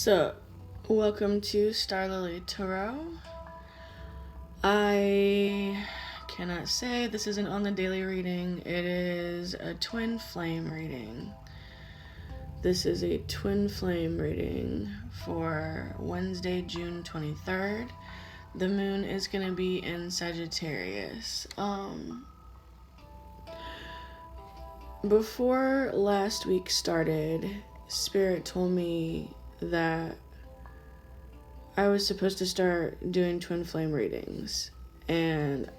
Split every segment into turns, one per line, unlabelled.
So, welcome to starlilytarot. I cannot say this isn't on the daily reading. It is a twin flame reading. This is a twin flame reading for Wednesday, June 23rd. The moon is going to be in Sagittarius. Before last week started, Spirit told me that I was supposed to start doing twin flame readings. And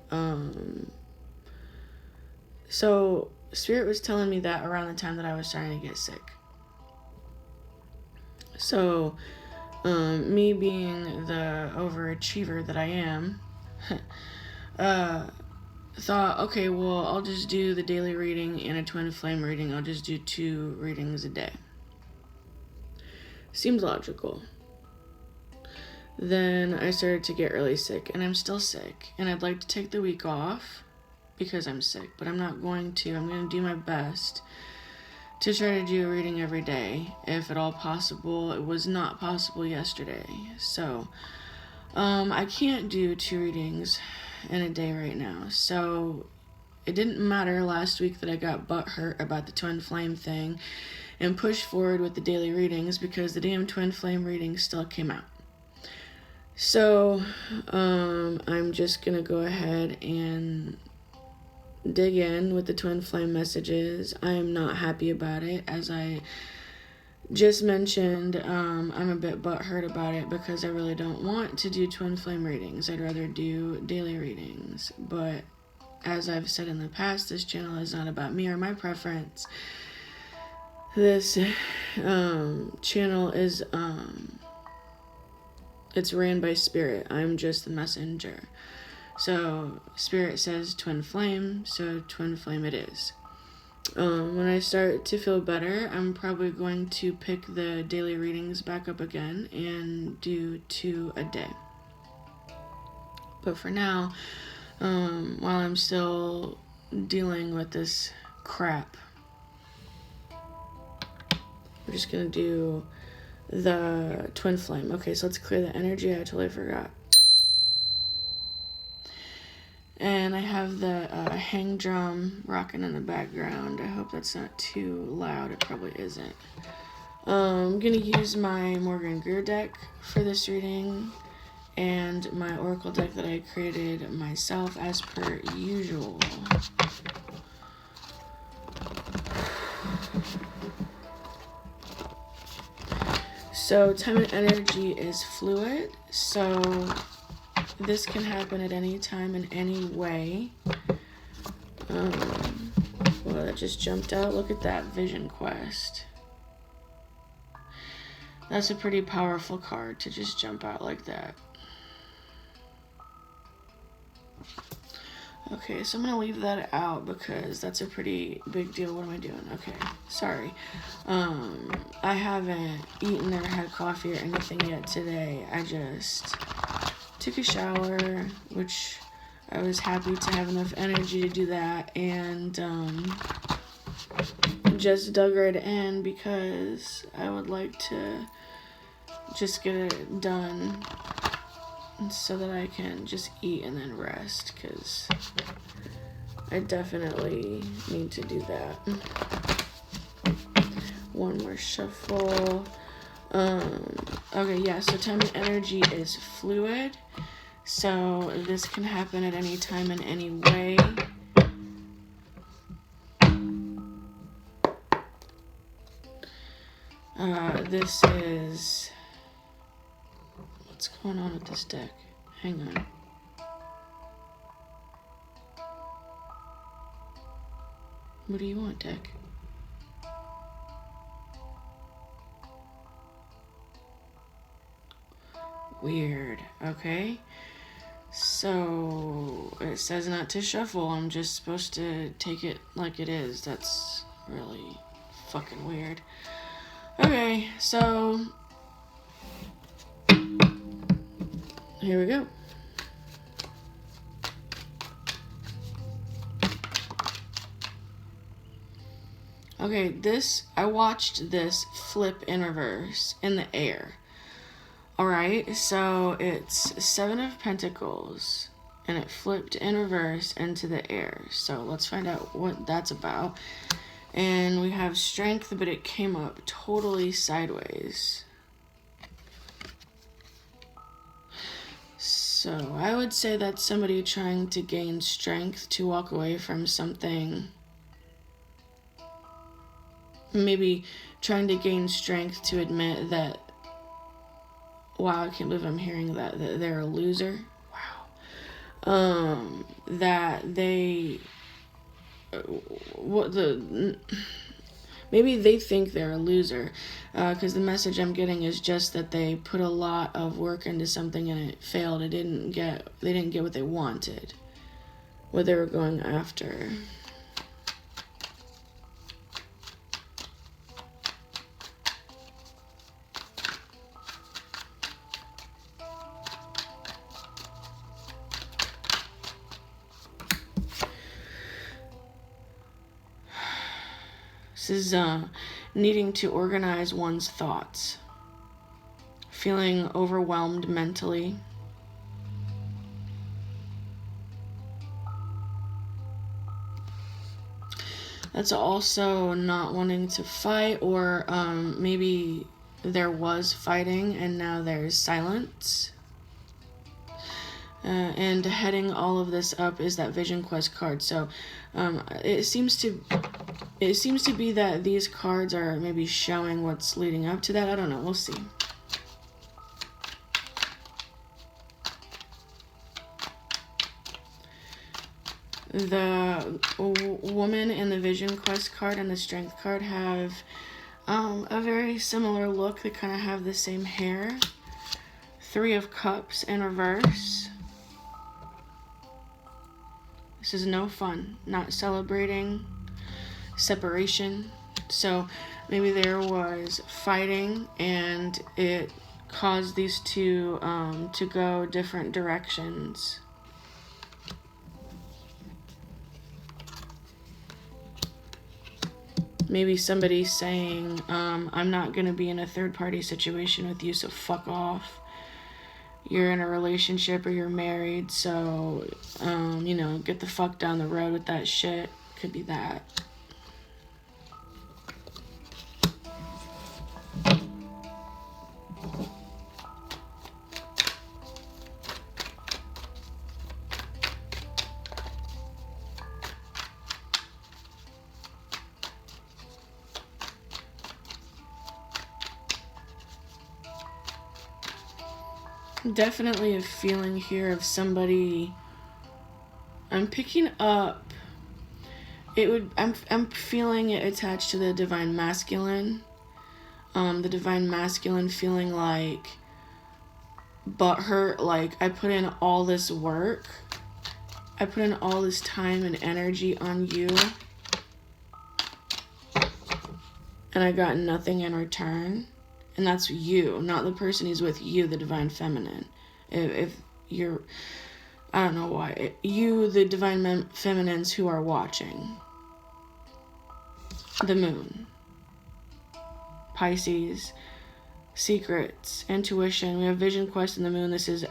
so Spirit was telling me that around the time that I was starting to get sick. So me being the overachiever that I am, thought, okay, well, I'll just do the daily reading and a twin flame reading. I'll just do 2 readings a day. Seems logical. Then I started to get really sick, and I'm still sick, and I'd like to take the week off because I'm sick, but I'm not going to. I'm going to do my best to try to do a reading every day, if at all possible. It was not possible yesterday, so I can't do 2 readings in a day right now. So it didn't matter last week that I got butthurt about the twin flame thing and pushed forward with the daily readings because the damn twin flame reading still came out. So I'm just gonna go ahead and dig in with the twin flame messages. I am not happy about it. As I just mentioned, I'm a bit butthurt about it because I really don't want to do twin flame readings. I'd rather do daily readings. But as I've said in the past, this channel is not about me or my preference. This channel is it's ran by Spirit. I'm just the messenger. So Spirit says twin flame, so twin flame it is. When I start to feel better, I'm probably going to pick the daily readings back up again and do 2 a day. But for now, while I'm still dealing with this crap, we're just going to do the twin flame. Okay, so let's clear the energy. I totally forgot. And I have the hang drum rocking in the background. I hope that's not too loud. It probably isn't. I'm going to use my Morgan Greer deck for this reading and my Oracle deck that I created myself as per usual. So time and energy is fluid, so this can happen at any time in any way. Well, that just jumped out. Look at that Vision Quest. That's a pretty powerful card to just jump out like that. Okay, so I'm going to leave that out because that's a pretty big deal. What am I doing? Okay, sorry. I haven't eaten or had coffee or anything yet today. I just took a shower, which I was happy to have enough energy to do that, and just dug right in because I would like to just get it done so that I can just eat and then rest, because I definitely need to do that. One more shuffle. Okay, yeah, so time and energy is fluid, so this can happen at any time in any way. This is... What's going on with this deck? Hang on. What do you want, deck? Weird. Okay. So it says not to shuffle. I'm just supposed to take it like it is. That's really fucking weird. Okay, so here we go. Okay, I watched this flip in reverse in the air. Alright, so it's Seven of Pentacles, and it flipped in reverse into the air. So let's find out what that's about. And we have Strength, but it came up totally sideways. So I would say that's somebody trying to gain strength to walk away from something. Maybe trying to gain strength to admit that, wow, I can't believe I'm hearing that they're a loser. Wow. That they, maybe they think they're a loser, because the message I'm getting is just that they put a lot of work into something and it failed. They didn't get what they wanted, what they were going after. This is needing to organize one's thoughts, feeling overwhelmed mentally. That's also not wanting to fight, or maybe there was fighting and now there's silence. And heading all of this up is that Vision Quest card. So it seems to be that these cards are maybe showing what's leading up to that. I don't know. We'll see. The woman in the Vision Quest card and the Strength card have a very similar look. They kind of have the same hair. Three of Cups in reverse. This is no fun, not celebrating, separation. So maybe there was fighting and it caused these two to go different directions. Maybe somebody saying, I'm not going to be in a third-party situation with you, so fuck off. You're in a relationship or you're married, so, get the fuck down the road with that shit. Could be that. Definitely a feeling here of somebody. I'm picking up. I'm feeling it attached to the Divine Masculine. The Divine Masculine feeling like butthurt. Like, I put in all this work. I put in all this time and energy on you, and I got nothing in return. And that's you, not the person who's with you, the Divine Feminine. If you're, I don't know why. You, the Divine Feminines who are watching. The Moon. Pisces. Secrets. Intuition. We have Vision Quest and the Moon. This is,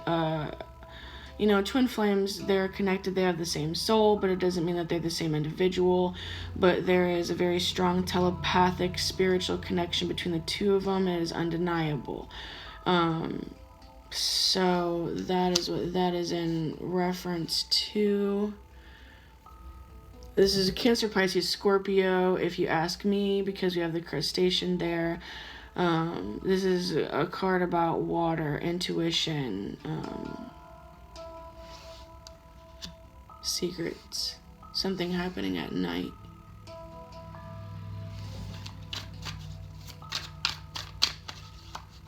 twin flames, they're connected, they have the same soul, but it doesn't mean that they're the same individual. But there is a very strong telepathic spiritual connection between the two of them. It is undeniable. So that is what that is in reference to. This is a Cancer, Pisces, Scorpio, if you ask me, because we have the crustacean there. This is a card about water, intuition, secrets, something happening at night.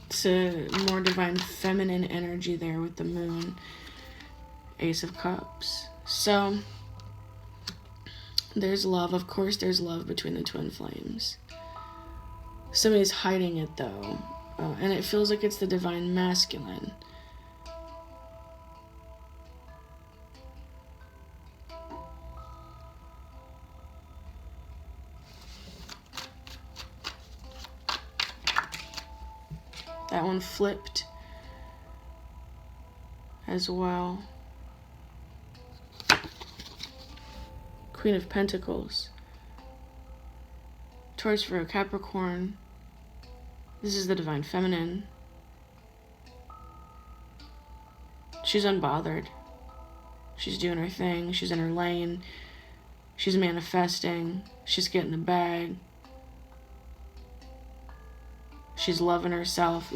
It's a more divine feminine energy there with the Moon, Ace of Cups. So there's love. Of course there's love between the twin flames. Somebody's hiding it though, and it feels like it's the Divine Masculine. That one flipped as well. Queen of Pentacles. Taurus, Virgo, Capricorn. This is the Divine Feminine. She's unbothered. She's doing her thing. She's in her lane. She's manifesting. She's getting the bag. She's loving herself.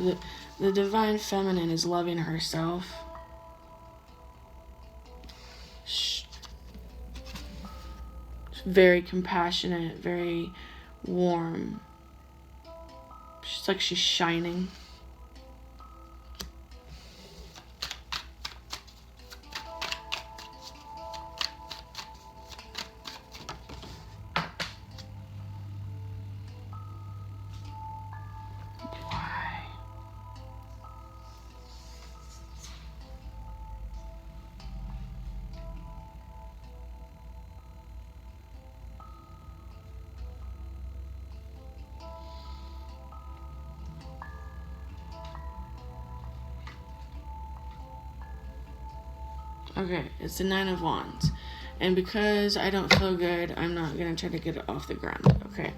The Divine Feminine is loving herself. She's very compassionate, very warm. She's like she's shining. Okay, it's the Nine of Wands. And because I don't feel good, I'm not going to try to get it off the ground, okay?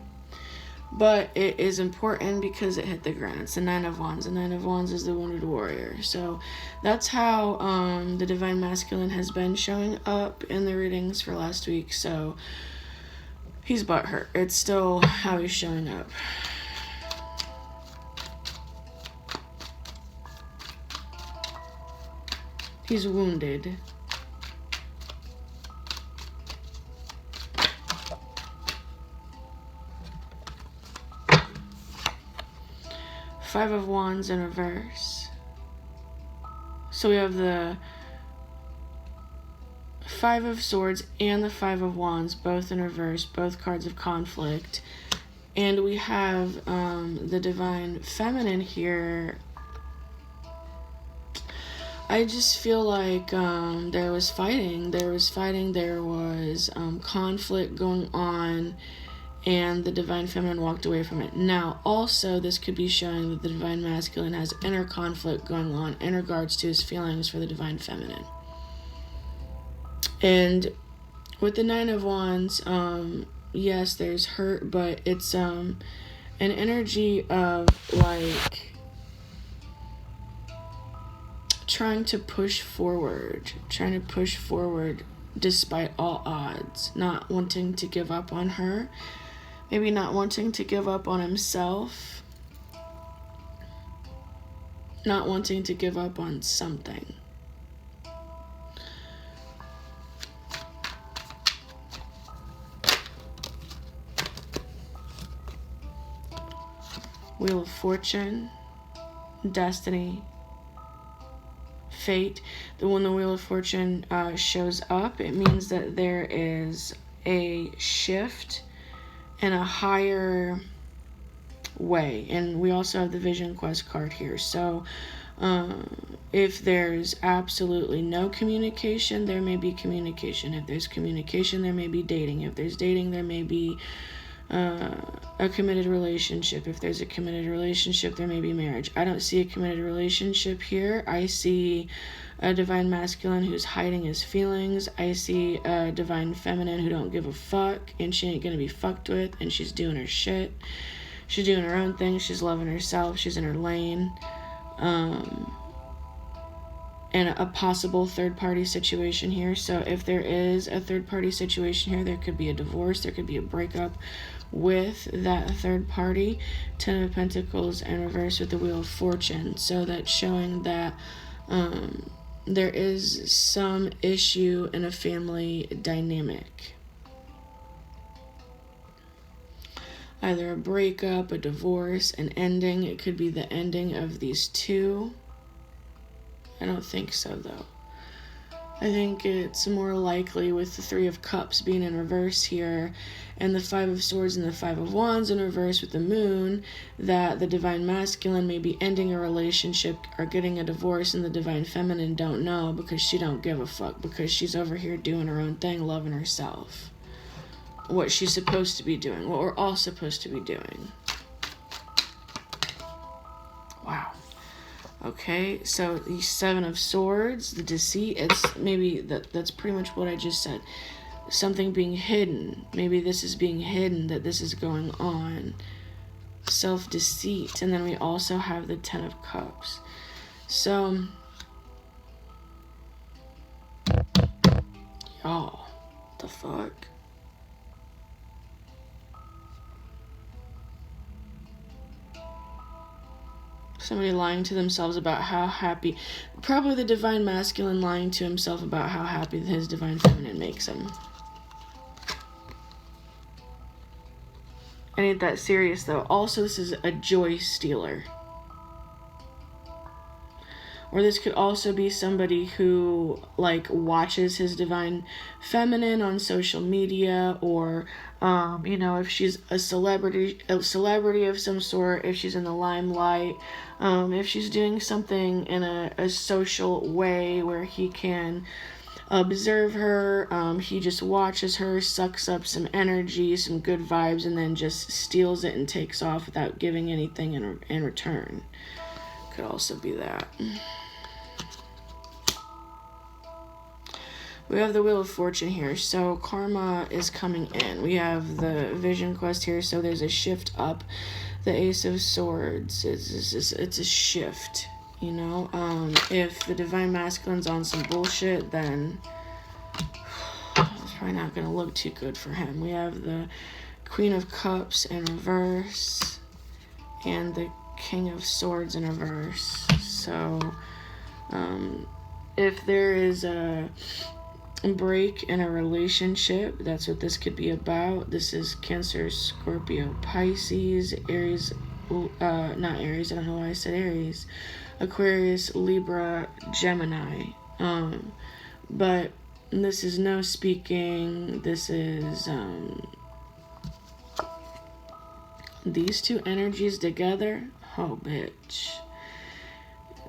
But it is important because it hit the ground. It's the Nine of Wands. The Nine of Wands is the wounded warrior. So that's how the Divine Masculine has been showing up in the readings for last week. So he's butthurt. It's still how he's showing up. He's wounded. Five of Wands in reverse. So we have the Five of Swords and the Five of Wands, both in reverse, both cards of conflict. And we have the Divine Feminine here. I just feel like there was fighting, there was conflict going on, and the Divine Feminine walked away from it. Now, also, this could be showing that the Divine Masculine has inner conflict going on in regards to his feelings for the Divine Feminine. And with the Nine of Wands, yes, there's hurt, but it's an energy of, like, trying to push forward despite all odds, not wanting to give up on her, maybe not wanting to give up on himself, not wanting to give up on something. Wheel of Fortune, Destiny, Fate. When the Wheel of Fortune shows up, it means that there is a shift in a higher way. And we also have the Vision Quest card here. So if there's absolutely no communication, there may be communication. If there's communication, there may be dating. If there's dating, there may be a committed relationship. If there's a committed relationship, there may be marriage. I don't see a committed relationship here. I see a Divine Masculine who's hiding his feelings. I see a Divine Feminine who don't give a fuck, and she ain't gonna be fucked with, and she's doing her shit. She's doing her own thing. She's loving herself. She's in her lane. And a possible third-party situation here. So if there is a third-party situation here, there could be a divorce, there could be a breakup with that third party. Ten of Pentacles in reverse with the Wheel of Fortune. So that's showing that there is some issue in a family dynamic. Either a breakup, a divorce, an ending. It could be the ending of these two. I don't think so, though. I think it's more likely with the Three of Cups being in reverse here and the Five of Swords and the Five of Wands in reverse with the Moon, that the Divine Masculine may be ending a relationship or getting a divorce, and the Divine Feminine don't know because she don't give a fuck, because she's over here doing her own thing, loving herself. What she's supposed to be doing, what we're all supposed to be doing. Wow. Okay, so the Seven of Swords, the deceit, it's maybe that's pretty much what I just said. Something being hidden. Maybe this is being hidden, that this is going on. Self-deceit. And then we also have the Ten of Cups. So, y'all, the fuck? Somebody lying to themselves about how happy, probably the divine masculine lying to himself about how happy his divine feminine makes him. I ain't that serious though. Also, this is a joy stealer. Or this could also be somebody who, like, watches his divine feminine on social media, or, you know, if she's a celebrity of some sort, if she's in the limelight, if she's doing something in a social way where he can observe her, he just watches her, sucks up some energy, some good vibes, and then just steals it and takes off without giving anything in return. Could also be that. We have the Wheel of Fortune here, so karma is coming in. We have the Vision Quest here, so there's a shift up. The Ace of Swords, it's a shift, you know? If the Divine Masculine's on some bullshit, then it's probably not going to look too good for him. We have the Queen of Cups in reverse, and the King of Swords in reverse. So, if there is a break in a relationship, that's what this could be about. This is Cancer, Scorpio, Pisces, Aries, not Aries, I don't know why I said Aries, Aquarius, Libra, Gemini. But this is no speaking. This is these two energies together. Oh, bitch.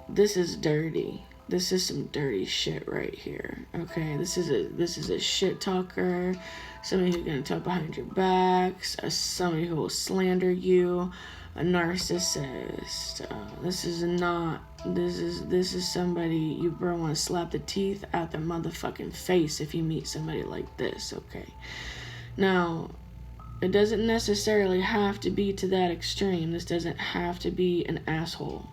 This is dirty. This is some dirty shit right here. Okay, this is a shit talker, somebody who's gonna talk behind your back, somebody who will slander you, a narcissist. This is somebody you bro want to slap the teeth out their motherfucking face if you meet somebody like this. Okay, now it doesn't necessarily have to be to that extreme. This doesn't have to be an asshole.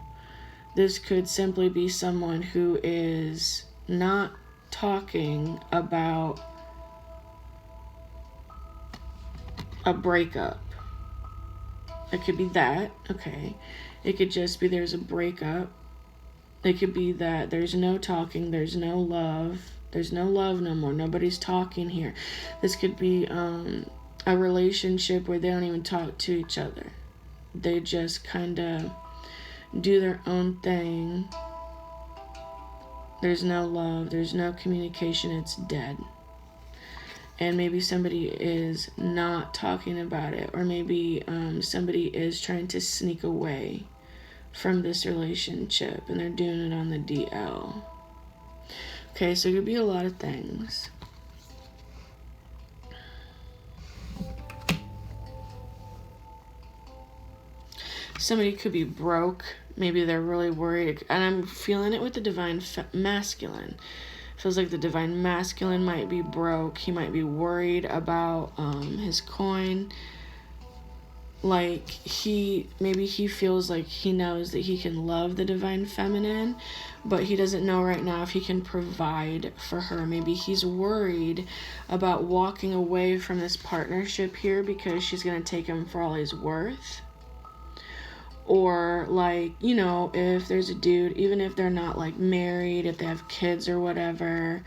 This could simply be someone who is not talking about a breakup. It could be that, okay. It could just be there's a breakup. It could be that there's no talking, there's no love. There's no love no more. Nobody's talking here. This could be a relationship where they don't even talk to each other. They just kind of do their own thing. There's no love, there's no communication, it's dead. And maybe somebody is not talking about it, or maybe somebody is trying to sneak away from this relationship and they're doing it on the DL. Okay, so it could be a lot of things. Somebody could be broke. Maybe they're really worried. And I'm feeling it with the divine masculine. Feels like the divine masculine might be broke. He might be worried about his coin. Like maybe he feels like he knows that he can love the divine feminine, but he doesn't know right now if he can provide for her. Maybe he's worried about walking away from this partnership here because she's going to take him for all he's worth. Or, like, you know, if there's a dude, even if they're not, like, married, if they have kids or whatever,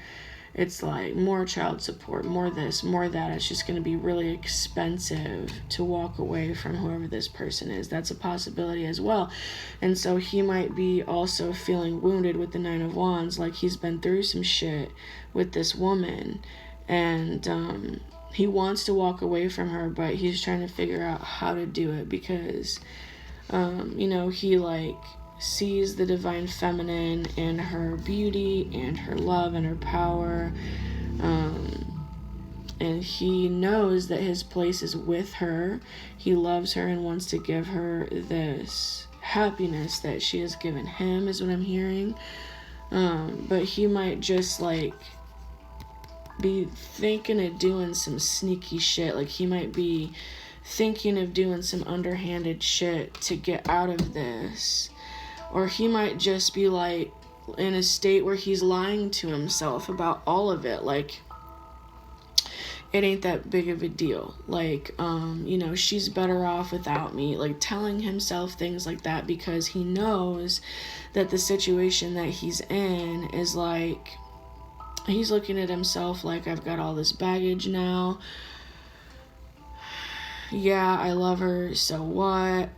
it's, like, more child support, more this, more that. It's just going to be really expensive to walk away from whoever this person is. That's a possibility as well. And so he might be also feeling wounded with the Nine of Wands, like he's been through some shit with this woman. And he wants to walk away from her, but he's trying to figure out how to do it because... you know, he like sees the divine feminine and her beauty and her love and her power, and he knows that his place is with her. He loves her and wants to give her this, happiness that she has given him, is what I'm hearing. But he might just like be thinking of doing some sneaky shit. Like he might be thinking of doing some underhanded shit to get out of this. Or he might just be like in a state where he's lying to himself about all of it. Like, it ain't that big of a deal. Like, you know, she's better off without me. Like, telling himself things like that because he knows that the situation that he's in is like, he's looking at himself like, I've got all this baggage now. Yeah, I love her, so what?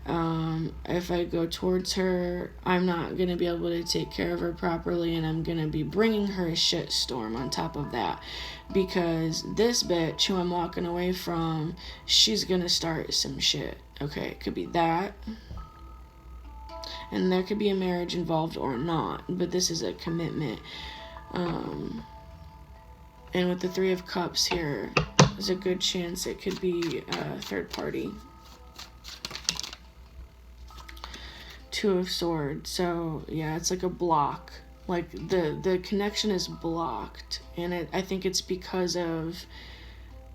If I go towards her, I'm not going to be able to take care of her properly, and I'm going to be bringing her a shitstorm on top of that. Because this bitch who I'm walking away from, she's going to start some shit. Okay, it could be that. And there could be a marriage involved or not, but this is a commitment. And with the Three of Cups here, there's a good chance it could be a third party. Two of Swords. So, yeah, it's like a block. Like, the connection is blocked. And I think it's because of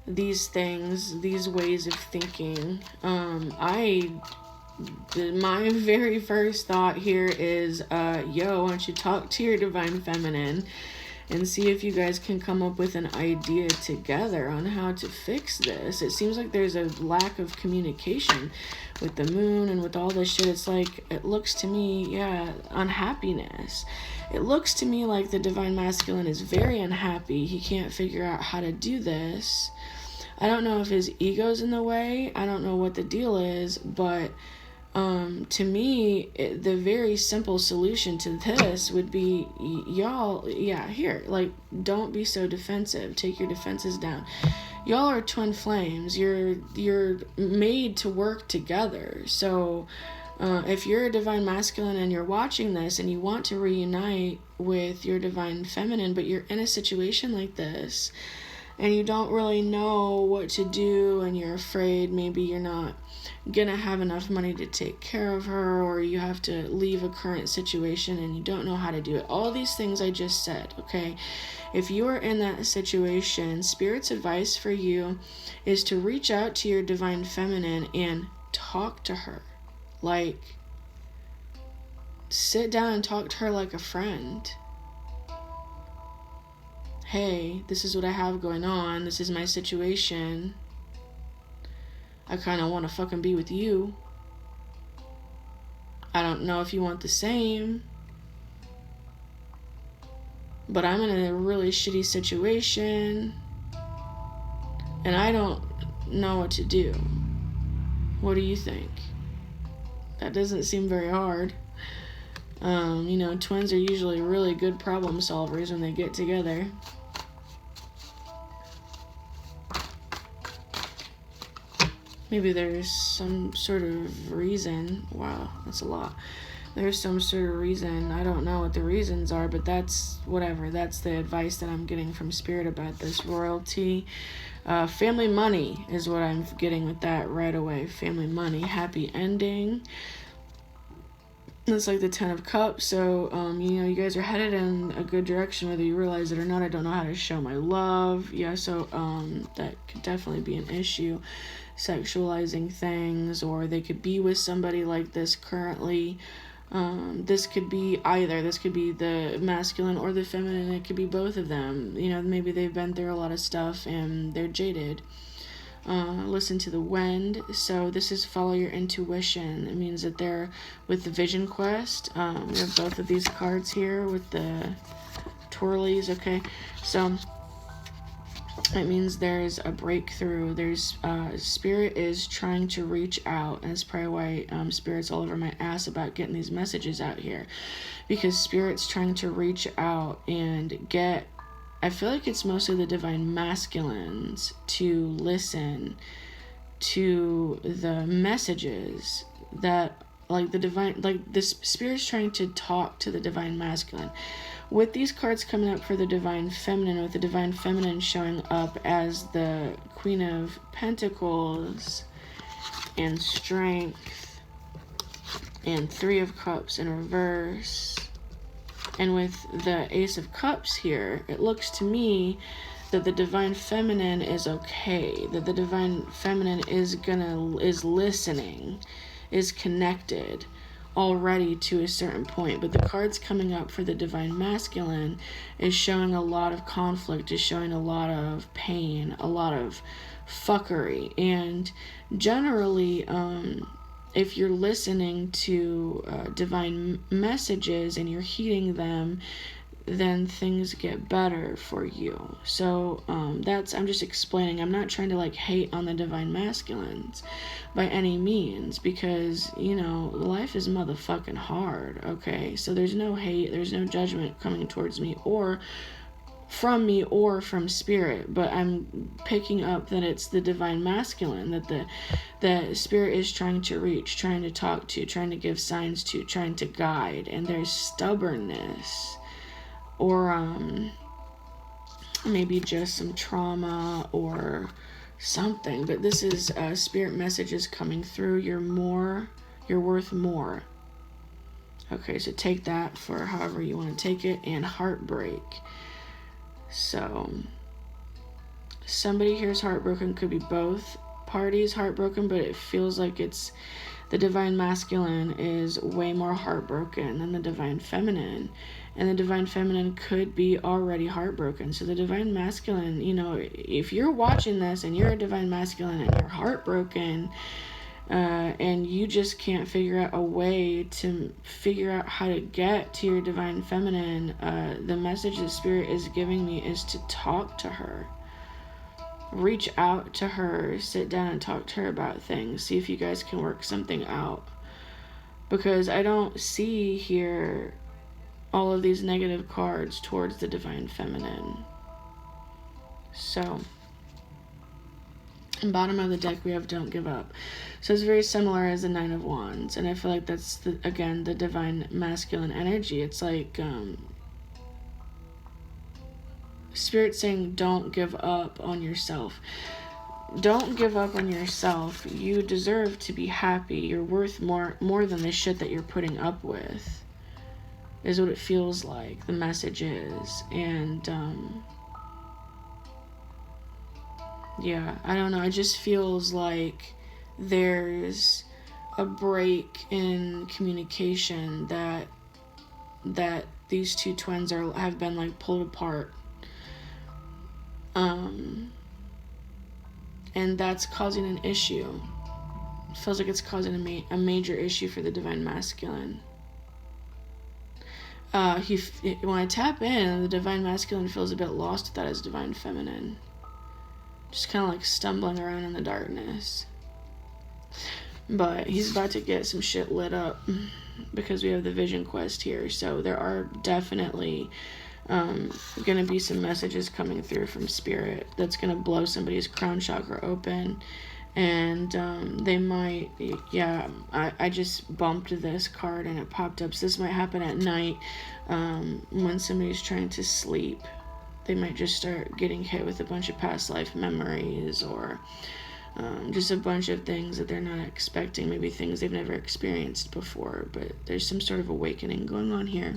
these things, these ways of thinking. My very first thought here is, why don't you talk to your Divine Feminine and see if you guys can come up with an idea together on how to fix this. It seems like there's a lack of communication with the moon and with all this shit. It's like, it looks to me, unhappiness. It looks to me like the Divine Masculine is very unhappy. He can't figure out how to do this. I don't know if his ego's in the way. I don't know what the deal is, but to me, the very simple solution to this would be, don't be so defensive. Take your defenses down. Y'all are twin flames. You're made to work together. So, if you're a Divine Masculine and you're watching this and you want to reunite with your Divine Feminine, but you're in a situation like this and you don't really know what to do and you're afraid maybe you're not gonna have enough money to take care of her, or you have to leave a current situation and you don't know how to do it. All these things I just said, okay? If you are in that situation, Spirit's advice for you is to reach out to your Divine Feminine and talk to her. Like, sit down and talk to her like a friend. Hey, this is what I have going on. This is my situation. I kind of want to fucking be with you. I don't know if you want the same. But I'm in a really shitty situation. And I don't know what to do. What do you think? That doesn't seem very hard. Twins are usually really good problem solvers when they get together. Maybe there's some sort of reason. Wow, that's a lot. There's some sort of reason. I don't know what the reasons are, but that's whatever. That's the advice that I'm getting from Spirit about this. Royalty. Family money is what I'm getting with that right away. Family money. Happy ending. It's like the Ten of Cups. So, you guys are headed in a good direction, whether you realize it or not. I don't know how to show my love. Yeah, so that could definitely be an issue. Sexualizing things, or they could be with somebody like this currently. This could be either. This could be the masculine or the feminine. It could be both of them. Maybe they've been through a lot of stuff and they're jaded. Listen to the wind. So this is follow your intuition. It means that they're with the vision quest. We have both of these cards here with the twirlies. Okay, so it means there's a breakthrough. There's Spirit is trying to reach out, and that's probably why Spirit's all over my ass about getting these messages out here, because Spirit's trying to reach out and get, I feel like it's mostly the Divine Masculines to listen to the messages that, like, the divine, like, the Spirit's trying to talk to the Divine Masculine. With these cards coming up for the Divine Feminine, with the Divine Feminine showing up as the Queen of Pentacles and Strength and 3 of Cups in reverse. And with the Ace of Cups here, it looks to me that the Divine Feminine is okay, that the Divine Feminine is listening, is connected already to a certain point. But the cards coming up for the Divine Masculine is showing a lot of conflict, is showing a lot of pain, a lot of fuckery. And generally, if you're listening to divine messages and you're heeding them, then things get better for you. So I'm just explaining. I'm not trying to like hate on the Divine Masculines by any means, because life is motherfucking hard. Okay, so there's no hate, there's no judgment coming towards me or from Spirit, but I'm picking up that it's the Divine Masculine that the Spirit is trying to reach, trying to talk to, trying to give signs to, trying to guide. And there's stubbornness, or maybe just some trauma or something. But this is Spirit messages coming through. You're worth more. Okay, so take that for however you want to take it. And heartbreak. So somebody here is heartbroken. Could be both parties heartbroken, but it feels like it's the Divine Masculine is way more heartbroken than the Divine Feminine. And the Divine Feminine could be already heartbroken. So the Divine Masculine, if you're watching this and you're a Divine Masculine and you're heartbroken, and you just can't figure out a way to figure out how to get to your Divine Feminine, the message the Spirit is giving me is to talk to her. Reach out to her, sit down and talk to her about things. See if you guys can work something out. Because I don't see here all of these negative cards towards the Divine Feminine. So, and bottom of the deck we have Don't Give Up. So it's very similar as the 9 of Wands. And I feel like that's, the Divine Masculine energy. It's like Spirit saying don't give up on yourself. Don't give up on yourself. You deserve to be happy. You're worth more than the shit that you're putting up with, is what it feels like. The message is. And yeah, I don't know. It just feels like there's a break in communication, that these two twins have been like pulled apart. And that's causing an issue. It feels like it's causing a major issue for the Divine Masculine. When I tap in, the Divine Masculine feels a bit lost without his Divine Feminine. Just kind of like stumbling around in the darkness. But he's about to get some shit lit up because we have the Vision Quest here. So there are definitely gonna be some messages coming through from Spirit that's gonna blow somebody's crown chakra open. And they might, I just bumped this card and it popped up. So this might happen at night when somebody's trying to sleep. They might just start getting hit with a bunch of past life memories, or just a bunch of things that they're not expecting, maybe things they've never experienced before. But there's some sort of awakening going on here.